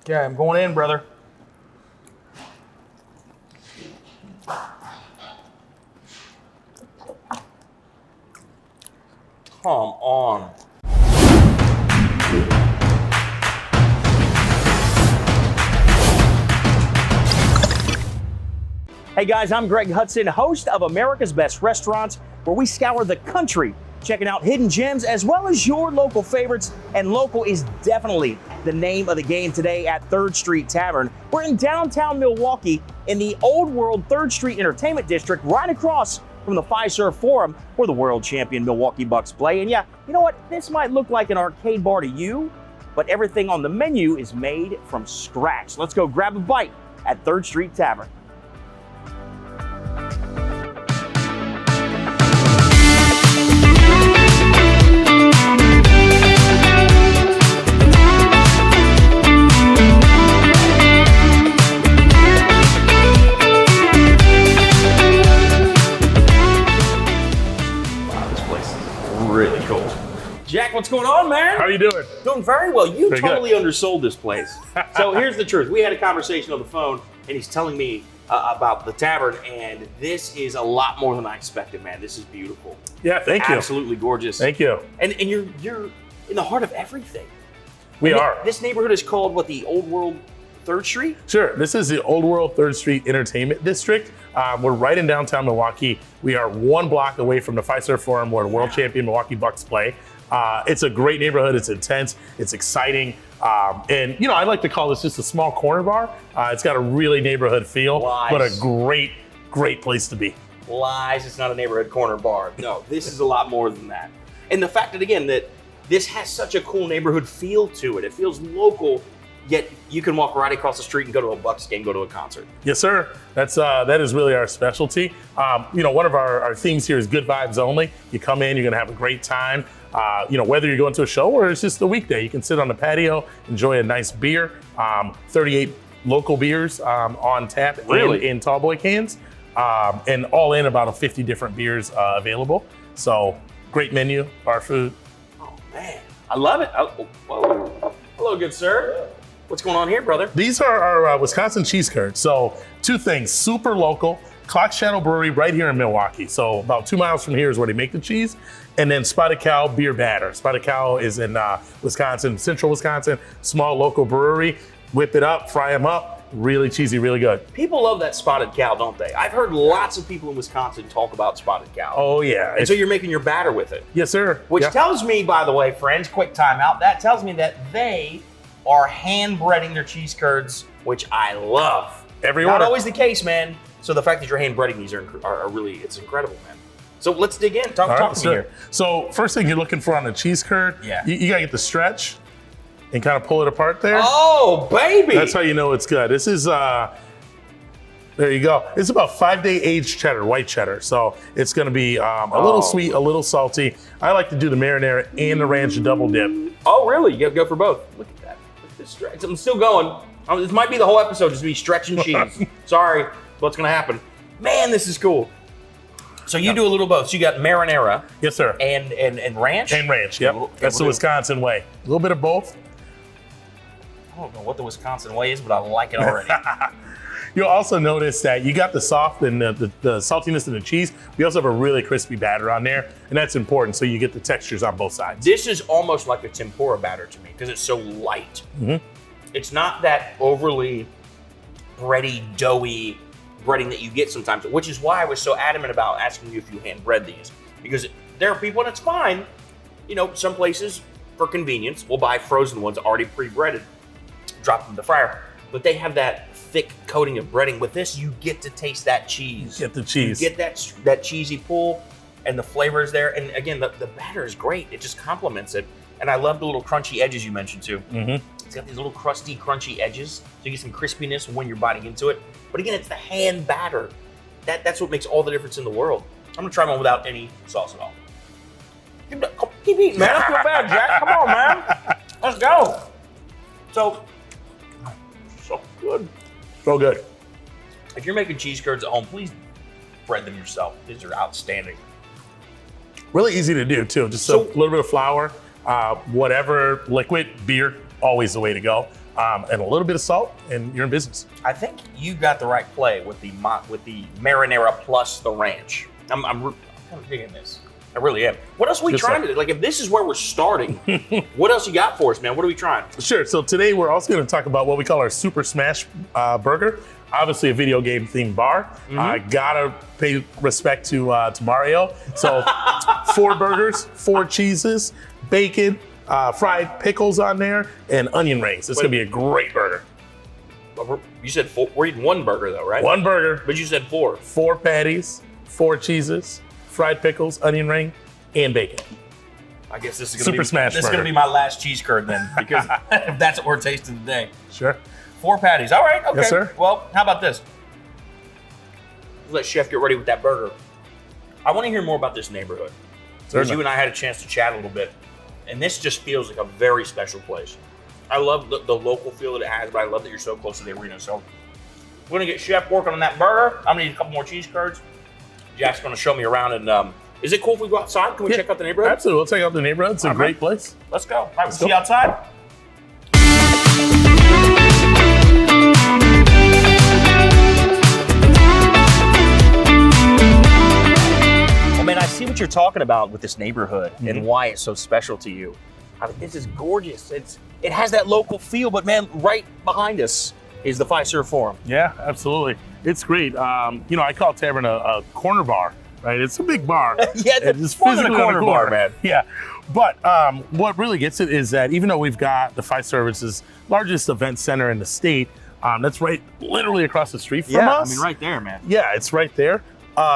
Okay, I'm going in, brother. Come on. Hey guys, I'm Greg Hudson, host of America's Best Restaurants, where we scour the country, checking out hidden gems as well as your local favorites. And local is definitely the name of the game today at Third Street Tavern. We're in downtown Milwaukee in the old world Third Street Entertainment District, right across from the Fiserv Forum, where the world champion Milwaukee Bucks play. And yeah, you know what? This might look like an arcade bar to you, but everything on the menu is made from scratch. Let's go grab a bite at Third Street Tavern. Really cool. Jack, what's going on, man? How are you doing? Doing very well. You Very totally good. undersold this place. So here's the truth. We had a conversation on the phone, and he's telling me about the tavern, and this is a lot more than I expected, man. This is beautiful. Yeah, thank you. Absolutely gorgeous. Thank you. And you're in the heart of everything. We And are. This neighborhood is called, what, the Old World Third Street? Sure. This is the Old World Third Street Entertainment District. We're right in downtown Milwaukee. We are 1 block away from the Fiserv Forum, where the world champion Milwaukee Bucks play. It's a great neighborhood. It's intense. It's exciting. And, you know, I like to call this just a small corner bar. It's got a really neighborhood feel, but a great place to be. Lies. It's not a neighborhood corner bar. No, this is a lot more than that. And the fact that, again, that this has such a cool neighborhood feel to it. It feels local, yet you can walk right across the street and go to a Bucks game, go to a concert. Yes, sir. That is really our specialty. You know, one of our themes here is good vibes only. You come in, you're gonna have a great time. You know, whether you're going to a show or it's just a weekday, you can sit on the patio, enjoy a nice beer. 38 local beers on tap in tall boy cans, and all in about 50 different beers available. So great menu, bar food. Oh man, I love it. Whoa. Hello, good sir. What's going on here, brother? These are our Wisconsin cheese curds. So 2 things, super local, Clock Shadow Brewery right here in Milwaukee. So about 2 miles from here is where they make the cheese. And then Spotted Cow beer batter. Spotted Cow is in Wisconsin, central Wisconsin, small local brewery. Whip it up, fry them up, really cheesy, really good. People love that Spotted Cow, don't they? I've heard lots of people in Wisconsin talk about Spotted Cow. Oh yeah. And so you're making your batter with it. Yes, sir. Which tells me, by the way, friends, quick timeout, that tells me that they are hand breading their cheese curds, which I love. Not always the case, man. So the fact that you're hand breading these are really, it's incredible, man. So let's dig in. Talk to me here. So first thing you're looking for on a cheese curd, Yeah. you gotta get the stretch and kind of pull it apart there. Oh, baby. That's how you know it's good. This is, there you go. It's about 5-day aged cheddar, white cheddar. So it's gonna be a little sweet, a little salty. I like to do the marinara and the ranch double dip. Oh, really? You go for both. Look at that. Look at this stretch. I'm still going. This might be the whole episode, just me stretching cheese. Sorry, what's gonna happen? Man, this is cool. So you do a little both. So you got marinara. Yes, sir. And ranch? And ranch, yep. That's the Wisconsin way. A little bit of both. I don't know what the Wisconsin way is, but I like it already. You'll also notice that you got the soft and the saltiness in the cheese. We also have a really crispy batter on there, and that's important so you get the textures on both sides. This is almost like a tempura batter to me because it's so light. Mm-hmm. It's not that overly bready, doughy breading that you get sometimes, which is why I was so adamant about asking you if you hand bread these. Because there are people, and it's fine, you know, some places for convenience will buy frozen ones already pre-breaded, drop them in the fryer, but they have that thick coating of breading. With this, you get to taste that cheese. You get the cheese. You get that cheesy pull, and the flavor is there. And again, the batter is great. It just complements it. And I love the little crunchy edges you mentioned too. Mm-hmm. It's got these little crusty, crunchy edges, so you get some crispiness when you're biting into it. But again, it's the hand batter. That's what makes all the difference in the world. I'm gonna try one without any sauce at all. Keep eating, man. I feel bad, Jack. Come on, man. Let's go. So good. So good. If you're making cheese curds at home, please bread them yourself. These are outstanding. Really easy to do too. Just a little bit of flour, whatever liquid, beer, always the way to go. and a little bit of salt, and you're in business. I think you got the right play with the marinara plus the ranch. I'm kind of digging this. I really am. What else are we trying to do? Like, if this is where we're starting, what else you got for us, man? What are we trying? Sure. So today we're also going to talk about what we call our Super Smash Burger. Obviously a video game themed bar. I gotta pay respect to Mario. So 4 burgers, 4 cheeses, bacon, fried pickles on there, and onion rings. It's gonna be a great burger. You said 4. We're eating 1 burger though, right? 1 burger. But you said 4. 4 patties, 4 cheeses, fried pickles, onion ring, and bacon. I guess this is gonna be my last cheese curd then, because if that's what we're tasting today. Sure. 4 patties. All right. Okay. Yes, sir. Well, how about this? Let Chef get ready with that burger. I want to hear more about this neighborhood. Because you and I had a chance to chat a little bit, and this just feels like a very special place. I love the local feel that it has, but I love that you're so close to the arena. So we're gonna get Chef working on that burger. I'm gonna need a couple more cheese curds. Jack's gonna show me around, and is it cool if we go outside? Can we check out the neighborhood? Absolutely. We'll check out the neighborhood. It's a great place. Let's go. All right, we'll see you outside. Man, I see what you're talking about with this neighborhood and why it's so special to you. I mean, this is gorgeous. It has that local feel, but man, right behind us is the Fiserv Forum. Yeah, absolutely. It's great. I call Tavern a corner bar, right? It's a big bar. Yeah, it's more than a corner bar, man. Yeah, but what really gets it is that even though we've got the Fiserv's largest event center in the state, that's literally across the street from us. I mean, right there, man. Yeah, it's right there.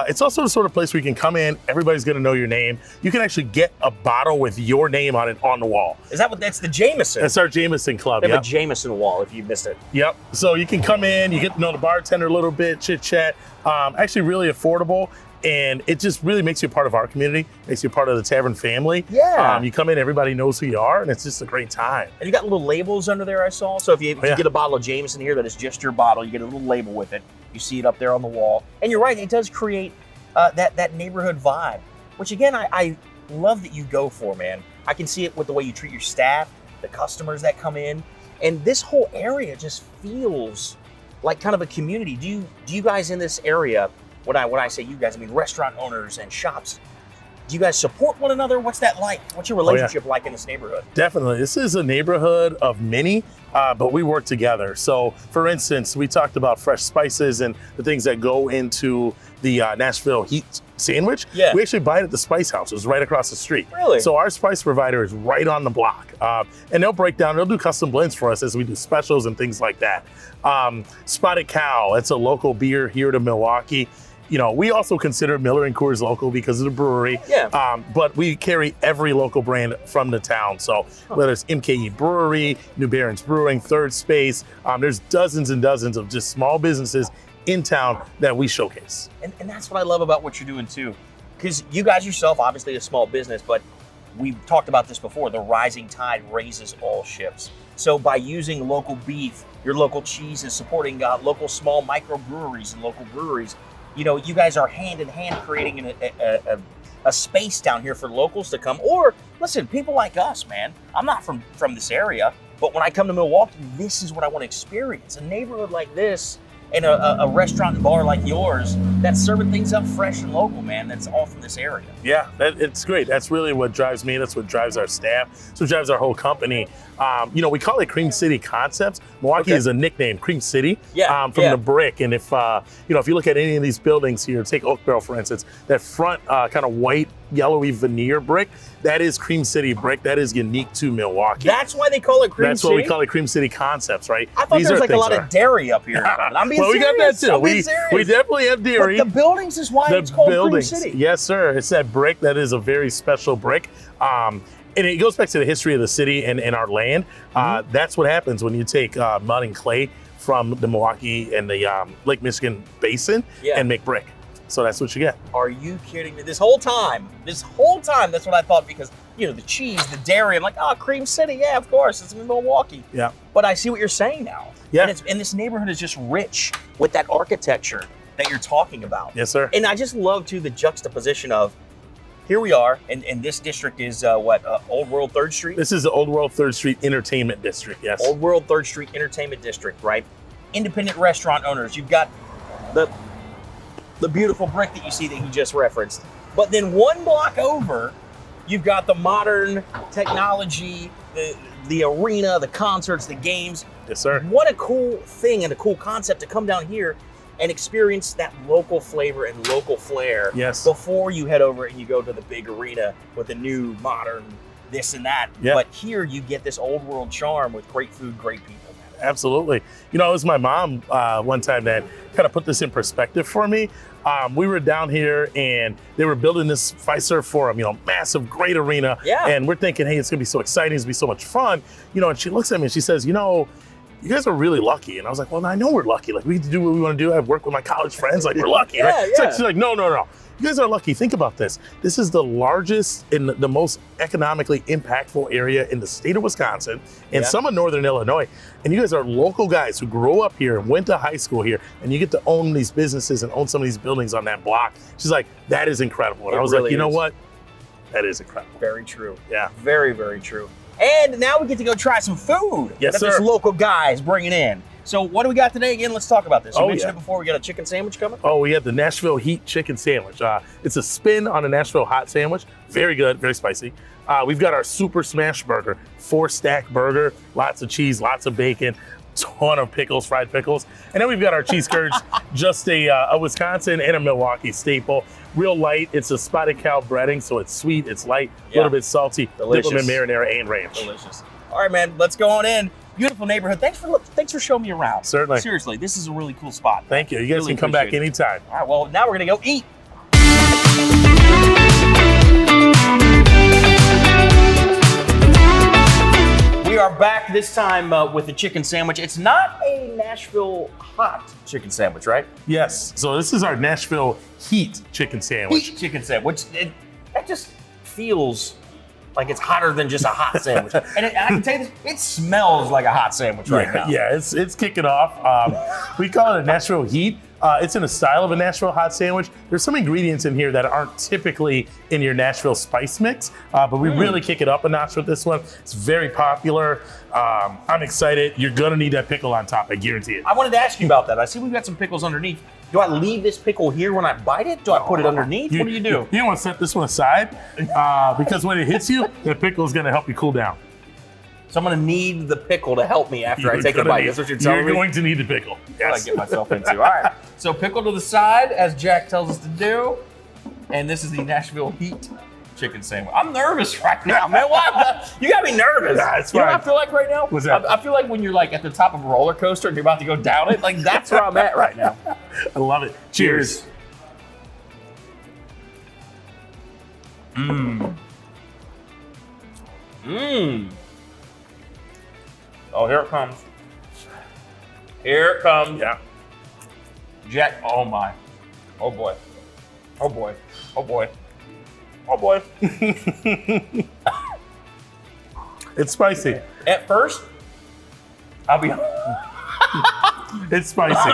It's also the sort of place where you can come in, everybody's gonna know your name. You can actually get a bottle with your name on it on the wall. That's the Jameson? That's our Jameson Club, We have a Jameson wall if you missed it. Yep, so you can come in, you get to know the bartender a little bit, chit chat. Actually really affordable, and it just really makes you a part of our community, makes you a part of the Tavern family. Yeah. You come in, everybody knows who you are, and it's just a great time. And you got little labels under there, I saw. So if you get a bottle of Jameson here that is just your bottle, you get a little label with it. You see it up there on the wall. And you're right, it does create that neighborhood vibe, which again, I love that you go for, man. I can see it with the way you treat your staff, the customers that come in, and this whole area just feels like kind of a community. Do you guys in this area, when I say you guys, I mean restaurant owners and shops, do you guys support one another? What's that like? What's your relationship like in this neighborhood? Definitely. This is a neighborhood of many, but we work together. So for instance, we talked about fresh spices and the things that go into the Nashville heat sandwich. Yeah. We actually buy it at the Spice House. It's right across the street. Really? So our spice provider is right on the block. And they'll do custom blends for us as we do specials and things like that. Spotted Cow, it's a local beer here to Milwaukee. We also consider Miller and Coors local because of the brewery. Yeah. But we carry every local brand from the town. So whether it's MKE Brewery, New Barons Brewing, Third Space, there's dozens and dozens of just small businesses in town that we showcase. And that's what I love about what you're doing too. Because you guys yourself, obviously a small business, but we've talked about this before, the rising tide raises all ships. So by using local beef, your local cheeses, supporting local small microbreweries and local breweries, you guys are hand in hand creating a space down here for locals to come. Or listen, people like us, man. I'm not from this area, but when I come to Milwaukee, this is what I want to experience. A neighborhood like this and a restaurant and bar like yours that's serving things up fresh and local, man. That's all from this area. Yeah, it's great. That's really what drives me. That's what drives our staff. That's what drives our whole company. We call it Cream City Concepts. Milwaukee is a nickname, Cream City, from the brick. And if you look at any of these buildings here, take Oak Barrel, for instance, that front kind of white, yellowy veneer brick, that is Cream City brick. That is unique to Milwaukee. That's why they call it Cream City? That's why we call it Cream City Concepts, right? I thought there was like a lot of dairy up here. I'm being serious. We got that too. We definitely have dairy. But the buildings is why it's called Cream City. Yes, sir. It's that brick. That is a very special brick. And it goes back to the history of the city and our land. That's what happens when you take mud and clay from the Milwaukee and the Lake Michigan basin and make brick. So that's what you get. Are you kidding me? This whole time, that's what I thought, because, the cheese, the dairy, I'm like, Cream City, yeah, of course, it's in Milwaukee. Yeah. But I see what you're saying now. Yeah. And this neighborhood is just rich with that architecture that you're talking about. Yes, sir. And I just love, too, the juxtaposition of here we are, and this district is Old World Third Street? This is the Old World Third Street Entertainment District, yes. Old World Third Street Entertainment District, right? Independent restaurant owners. You've got the beautiful brick that you see that he just referenced. But then one block over, you've got the modern technology, the arena, the concerts, the games. Yes, sir. What a cool thing and a cool concept to come down here and experience that local flavor and local flair. Yes. Before you head over and you go to the big arena with the new modern this and that. Yeah. But here you get this old world charm with great food, great people. Absolutely. You know, it was my mom one time that kind of put this in perspective for me. We were down here and they were building this Fiserv Forum, you know, massive, great arena. Yeah. And we're thinking, hey, it's gonna be so exciting, it's gonna be so much fun. You know, and she looks at me and she says, you know, you guys are really lucky. And I was like, well, I know we're lucky. Like, we get to do what we want to do. I work with my college friends. Like, we're lucky, right? Yeah. She's like, no. You guys are lucky. Think about this. This is the largest and the most economically impactful area in the state of Wisconsin and some of Northern Illinois. And you guys are local guys who grew up here and went to high school here, and you get to own these businesses and own some of these buildings on that block. She's like, that is incredible. And I was like, you know what? That is incredible. Very true. Yeah. Very, very true. And now we get to go try some food Yes, that this sir. local guy is bringing in. So what do we got today? Again, let's talk about this. You mentioned yeah. it before. We got a chicken sandwich coming. Oh, we have the Nashville Heat Chicken Sandwich. It's a spin on a Nashville hot sandwich. Very good, very spicy. We've got our Super Smash Burger, 4-stack burger, lots of cheese, lots of bacon, ton of pickles, fried pickles. And then we've got our cheese curds, just a Wisconsin and a Milwaukee staple. Real light. It's a spotted cow breading, so it's sweet, it's light, a little bit salty. Delicious. Dip them in marinara and ranch. Delicious. All right, man, let's go on in. Beautiful neighborhood. Thanks for showing me around. Certainly. Seriously, this is a really cool spot. Thank you. You guys Really can come back appreciate it. anytime. All right, well, now we're going to go eat. We are back this time with a chicken sandwich. It's not a Nashville hot chicken sandwich, right? Yes. So this is our Nashville Heat Chicken Sandwich. Heat chicken sandwich. That just feels like it's hotter than just a hot sandwich. And I can tell you this, it smells like a hot sandwich right now. Yeah, it's kicking off. We call it a Nashville Heat. It's in a style of a Nashville hot sandwich. There's some ingredients in here that aren't typically in your Nashville spice mix, but we really kick it up a notch with this one. It's very popular. I'm excited. You're gonna need that pickle on top, I guarantee it. I wanted to ask you about that. I see we've got some pickles underneath. Do I leave this pickle here when I bite it? Do I put it underneath? What do you do? You don't want to set this one aside because when it hits you, the pickle is gonna help you cool down. So I'm gonna need the pickle to help me after I take a bite. That's what you're telling me? You're going to need the pickle. What I get myself into. All right. So pickle to the side, as Jack tells us to do. And this is the Nashville Heat chicken sandwich. I'm nervous right now, man. What? You got me nervous. Nah, it's You know fine. what I feel like right now? What's that? I feel like when you're like at the top of a roller coaster and you're about to go down it. Like that's where I'm at right now. I love it. Cheers. Mmm. Oh, here it comes. Here it comes. Yeah. Jack, oh my. Oh boy. Oh boy. Oh boy. Oh boy. It's spicy. At first, I'll be It's spicy.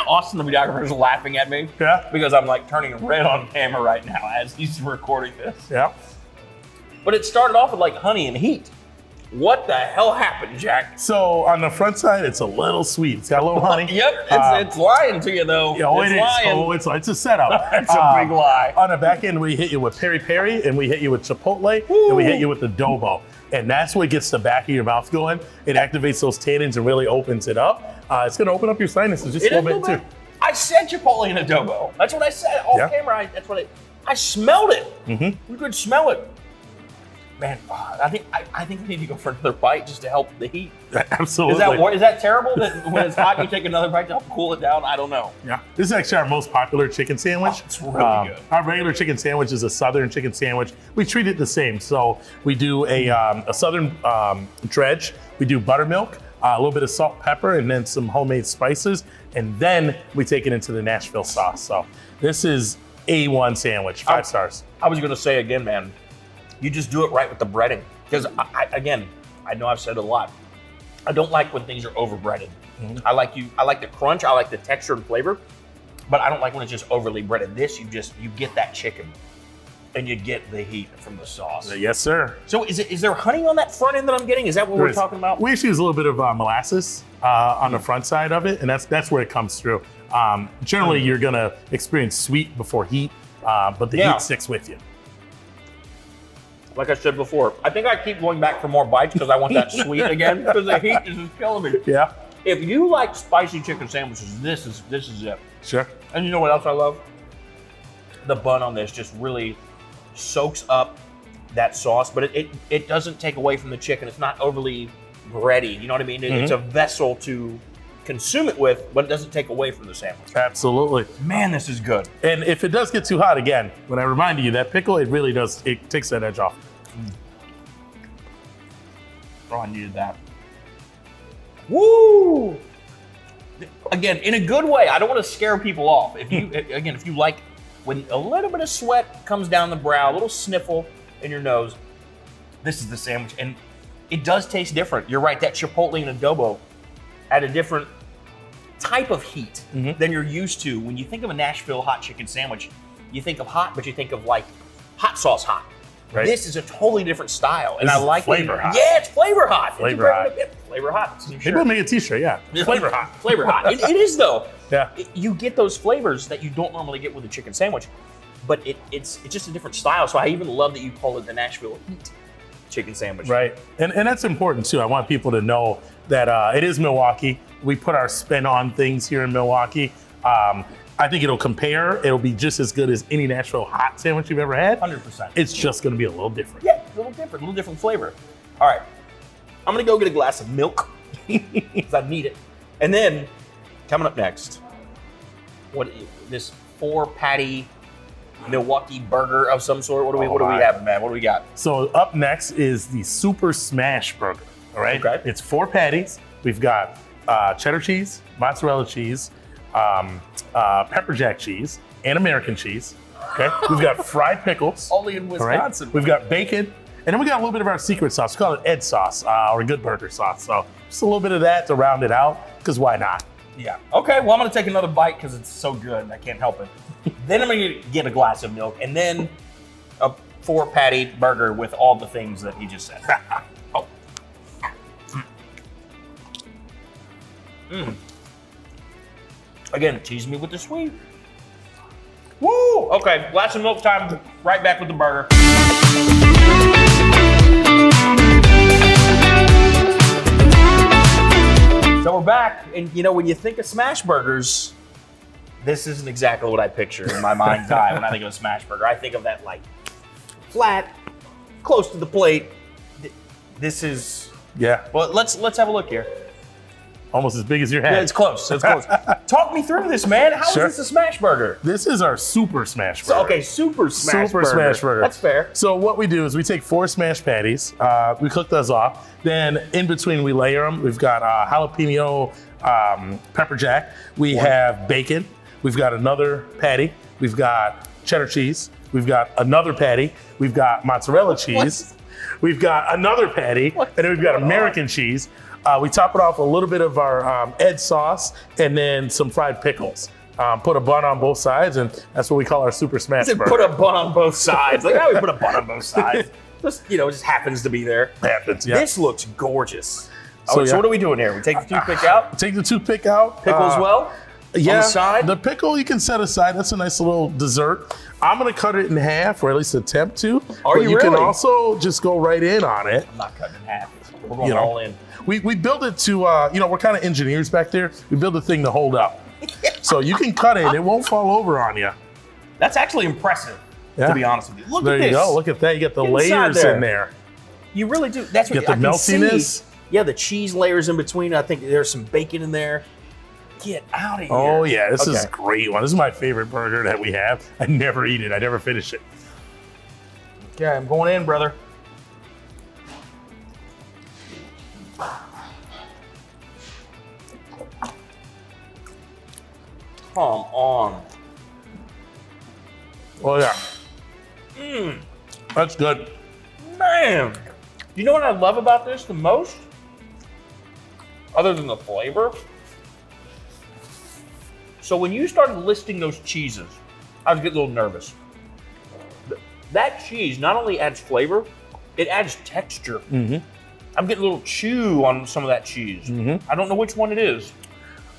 Austin, the videographer, is laughing at me. Yeah. Because I'm like turning red on camera right now as he's recording this. Yeah. But it started off with like honey and heat. What the hell happened, Jack? So on the front side, it's a little sweet. It's got a little honey. Yep, it's lying to you though. Oh, it's it is. lying. Oh, it's a setup. It's a big lie. On the back end, we hit you with peri-peri, and we hit you with chipotle, and we hit you with adobo. And that's what gets the back of your mouth going. It activates those tannins and really opens it up. It's going to open up your sinuses just a little bit, too. I said chipotle and adobo. That's what I said off camera. I smelled it. Mm-hmm. You could smell it. Man, I think I need to go for another bite just to help the heat. Absolutely. Is that terrible that when it's hot you take another bite to help cool it down? I don't know. Yeah. This is actually our most popular chicken sandwich. Oh, it's really good. Our regular chicken sandwich is a Southern chicken sandwich. We treat it the same. So we do a Southern dredge. We do buttermilk, a little bit of salt, pepper, and then some homemade spices. And then we take it into the Nashville sauce. So this is A1 sandwich, 5 stars. I was going to say again, man, you just do it right with the breading. Because, I know I've said it a lot. I don't like when things are over breaded. Mm-hmm. I like the crunch, I like the texture and flavor, but I don't like when it's just overly breaded. This, you get that chicken. And you get the heat from the sauce. Yes, sir. So is there honey on that front end that I'm getting? Is that what we're talking about? We actually use a little bit of molasses on the front side of it, and that's where it comes through. Generally, you're gonna experience sweet before heat, but the heat sticks with you. Like I said before, I think I keep going back for more bites because I want that sweet again because the heat is just killing me. Yeah. If you like spicy chicken sandwiches, this is it. Sure. And you know what else I love? The bun on this just really soaks up that sauce, but it doesn't take away from the chicken. It's not overly bready. You know what I mean? It's a vessel to consume it with, but it doesn't take away from the sandwich. Absolutely. Man, this is good. And if it does get too hot again, when I remind you that pickle, it really does, it takes that edge off. Oh, I needed that. Woo! Again, in a good way. I don't want to scare people off. If you like when a little bit of sweat comes down the brow, a little sniffle in your nose, this is the sandwich. And it does taste different. You're right, that chipotle and adobo at a different type of heat than you're used to. When you think of a Nashville hot chicken sandwich, you think of hot, but you think of like hot sauce hot. Right. This is a totally different style, and I like flavor hot. Yeah, it's flavor hot. Flavor hot. Flavor hot. Maybe make a T-shirt. Yeah, flavor hot. Flavor hot. It is though. Yeah. You get those flavors that you don't normally get with a chicken sandwich, but it's just a different style. So I even love that you call it the Nashville heat chicken sandwich. Right, and that's important too. I want people to know that it is Milwaukee. We put our spin on things here in Milwaukee. I think it'll compare. It'll be just as good as any Nashville hot sandwich you've ever had. 100%. It's just going to be a little different. Yeah, a little different flavor. All right, I'm gonna go get a glass of milk because I need it. And then coming up next, this 4-patty Milwaukee burger of some sort. What do we have, man? What do we got? So up next is the Super Smash Burger. All right, Okay. It's 4 patties. We've got cheddar cheese, mozzarella cheese, pepper jack cheese, and American cheese. Okay, we've got fried pickles. Only in Wisconsin. Right? We've got bacon, and then we got a little bit of our secret sauce. We call it Ed sauce or a good burger sauce. So just a little bit of that to round it out, because why not? Yeah. Okay. Well, I'm gonna take another bite because it's so good. I can't help it. Then I'm gonna get a glass of milk, and then a 4-patty burger with all the things that he just said. Oh. Again, tease me with the sweet. Woo! Okay, glass of milk time. Right back with the burger. So we're back, and you know, when you think of smash burgers, this isn't exactly what I picture in my mind's eye when I think of a smash burger. I think of that like flat, close to the plate. This is Well, let's have a look here. Almost as big as your head. Yeah, it's close. It's close. Talk me through this, man. How is this a smash burger? This is our Super Smash Burger. So, okay, Super Smash Burger. Smash Burger. That's fair. So what we do is we take 4 smashed patties, we cook those off, then in between we layer them. We've got jalapeno pepper jack. We have bacon. We've got another patty. We've got cheddar cheese. We've got another patty. We've got mozzarella cheese. We've got another patty. And then we've got American cheese. We top it off with a little bit of our Ed sauce and then some fried pickles. Put a bun on both sides, and that's what we call our Super Smash Burger. Put a bun on both sides. Like, how do we put a bun on both sides? Just, it just happens to be there. Happens, yeah. This looks gorgeous. So what are we doing here? We take the toothpick out? Take the toothpick out. Pickle as well? Yeah, on the side? The pickle you can set aside. That's a nice little dessert. I'm gonna cut it in half, or at least attempt to. Are you You really? can also just go right in on it. I'm not cutting in half. We're going all in. We build it to, we're kind of engineers back there. We build the thing to hold up. So you can cut it. It won't fall over on you. That's actually impressive, to be honest with you. Look there at this. There you go. Look at that. You get the layers in there. You really do. That's what you get the meltiness. Yeah, the cheese layers in between. I think there's some bacon in there. Get out of here. Oh, yeah. This is a great one. This is my favorite burger that we have. I never eat it. I never finish it. Okay, I'm going in, brother. Come on. Oh, yeah. That's good. Man. You know what I love about this the most? Other than the flavor? So when you started listing those cheeses, I was getting a little nervous. That cheese not only adds flavor, it adds texture. Mm-hmm. I'm getting a little chew on some of that cheese. Mm-hmm. I don't know which one it is.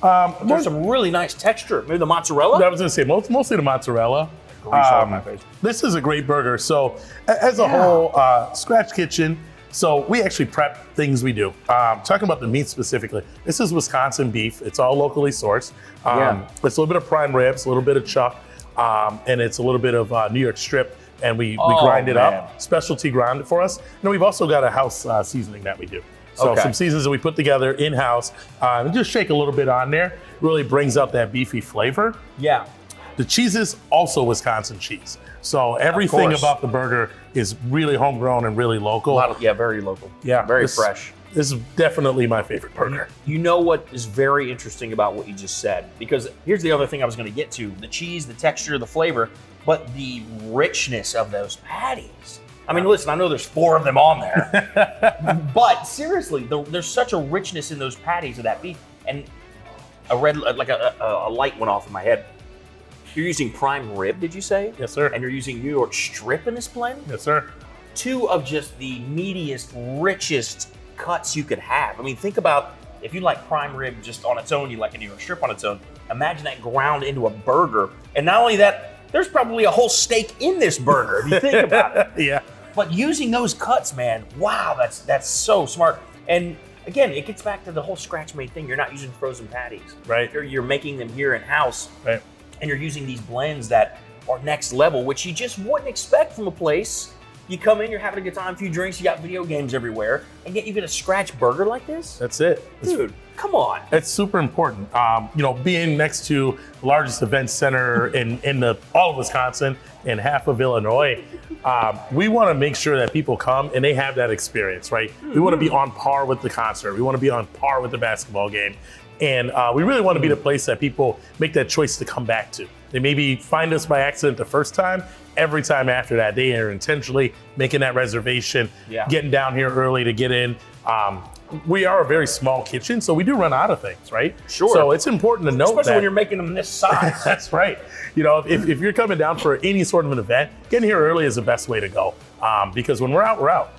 There's some really nice texture. Maybe the mozzarella? I was going to say, mostly the mozzarella. My face. This is a great burger. So as a whole, Scratch Kitchen, so we actually prep things we do. Talking about the meat specifically, this is Wisconsin beef. It's all locally sourced. It's a little bit of prime ribs, a little bit of chuck, and it's a little bit of New York strip, and we grind it up, specialty ground it for us. And we've also got a house seasoning that we do. So some seasons that we put together in-house, and just shake a little bit on there, really brings out that beefy flavor. Yeah. The cheese is also Wisconsin cheese. So everything about the burger is really homegrown and really local. Very local. Yeah. Very fresh. This is definitely my favorite burger. You know what is very interesting about what you just said? Because here's the other thing I was going to get to. The cheese, the texture, the flavor, but the richness of those patties. I mean, listen, I know there's 4 of them on there, but seriously, there's such a richness in those patties of that beef. And a light went off in my head. You're using prime rib, did you say? Yes, sir. And you're using New York strip in this blend? Yes, sir. 2 of just the meatiest, richest cuts you could have. I mean, think about if you like prime rib just on its own, you like a New York strip on its own. Imagine that ground into a burger. And not only that, there's probably a whole steak in this burger if you think about it. Yeah. But using those cuts, man, wow, that's so smart. And again, it gets back to the whole scratch-made thing. You're not using frozen patties. Right. You're making them here in-house. Right. And you're using these blends that are next level, which you just wouldn't expect from a place. You come in, you're having a good time, a few drinks, you got video games everywhere, and yet you get a scratch burger like this? That's it. Dude, come on. It's super important. Being next to the largest event center in all of Wisconsin and half of Illinois, we want to make sure that people come and they have that experience, right? Mm-hmm. We want to be on par with the concert. We want to be on par with the basketball game. And we really want to be the place that people make that choice to come back to. They maybe find us by accident the first time. Every time after that, they are intentionally making that reservation, getting down here early to get in. We are a very small kitchen, so we do run out of things, right? Sure. So it's important to note especially when you're making them this size. That's right. If you're coming down for any sort of an event, getting here early is the best way to go. Because when we're out, we're out.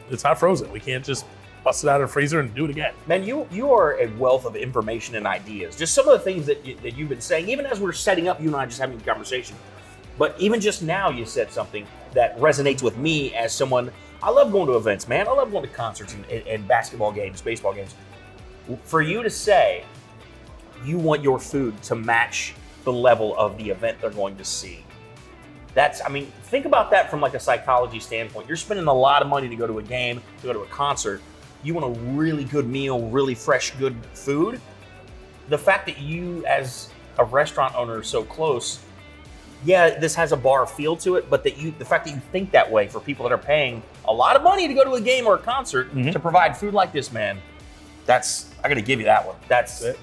It's not frozen. We can't just bust it out of the freezer and do it again. Man, you are a wealth of information and ideas. Just some of the things that you've been saying, even as we're setting up, you and I just having a conversation. But even just now, you said something that resonates with me as someone. I love going to events, man. I love going to concerts and basketball games, baseball games. For you to say you want your food to match the level of the event they're going to see, think about that from like a psychology standpoint. You're spending a lot of money to go to a game, to go to a concert. You want a really good meal, really fresh, good food. The fact that you, as a restaurant owner, are so close, this has a bar feel to it, but the fact that you think that way for people that are paying a lot of money to go to a game or a concert to provide food like this, man, I gotta give you that one. That's it.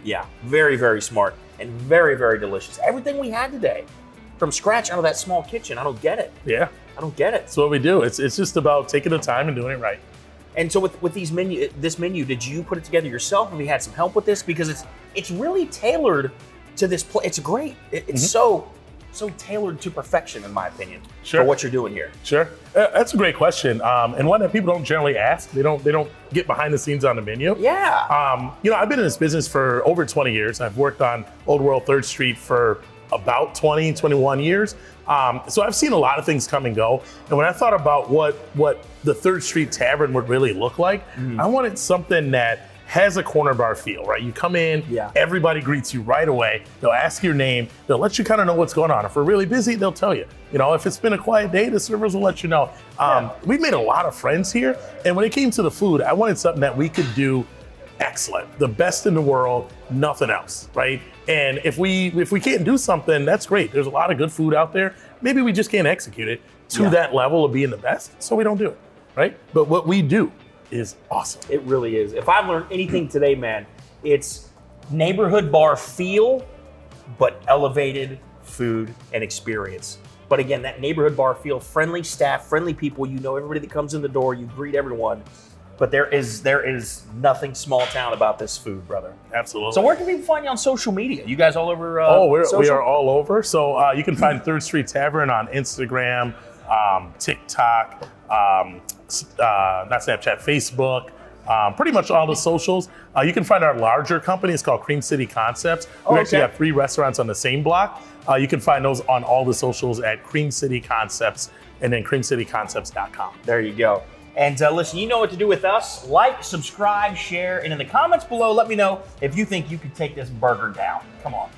Yeah, very, very smart and very, very delicious. Everything we had today, from scratch out of that small kitchen, I don't get it. Yeah. I don't get it. That's what we do. It's just about taking the time and doing it right. And so with this menu, did you put it together yourself? Have you had some help with this? Because it's really tailored to this place. It's great. It's so tailored to perfection, in my opinion, for what you're doing here. Sure. That's a great question. And one that people don't generally ask. They don't get behind the scenes on the menu. Yeah. I've been in this business for over 20 years. I've worked on Old World Third Street for about 21 years. So I've seen a lot of things come and go. And when I thought about what the Third Street Tavern would really look like, I wanted something that has a corner bar feel, right? You come in, everybody greets you right away. They'll ask your name. They'll let you kind of know what's going on. If we're really busy, they'll tell you. If it's been a quiet day, the servers will let you know. We've made a lot of friends here. And when it came to the food, I wanted something that we could do excellent, the best in the world, nothing else, right? And if we can't do something, that's great. There's a lot of good food out there. Maybe we just can't execute it to that level of being the best, so we don't do it, right? But what we do is awesome. It really is. If I've learned anything today, man, it's neighborhood bar feel, but elevated food and experience. But again, that neighborhood bar feel, friendly staff, friendly people, everybody that comes in the door, you greet everyone. But there is nothing small town about this food, brother. Absolutely. So where can people find you on social media? You guys all over we are all over. So you can find Third Street Tavern on Instagram, TikTok, not Snapchat, Facebook, pretty much all the socials. You can find our larger company. It's called Cream City Concepts. We actually have 3 restaurants on the same block. You can find those on all the socials at Cream City Concepts and then creamcityconcepts.com. There you go. And listen, you know what to do with us. Like, subscribe, share, and in the comments below, let me know if you think you could take this burger down. Come on.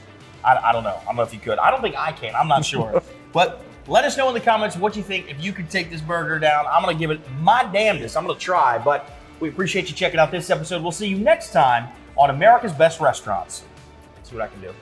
I don't know. I don't know if you could. I don't think I can. I'm not sure. But let us know in the comments what you think if you could take this burger down. I'm going to give it my damnedest. I'm going to try, but we appreciate you checking out this episode. We'll see you next time on America's Best Restaurants. Let's see what I can do.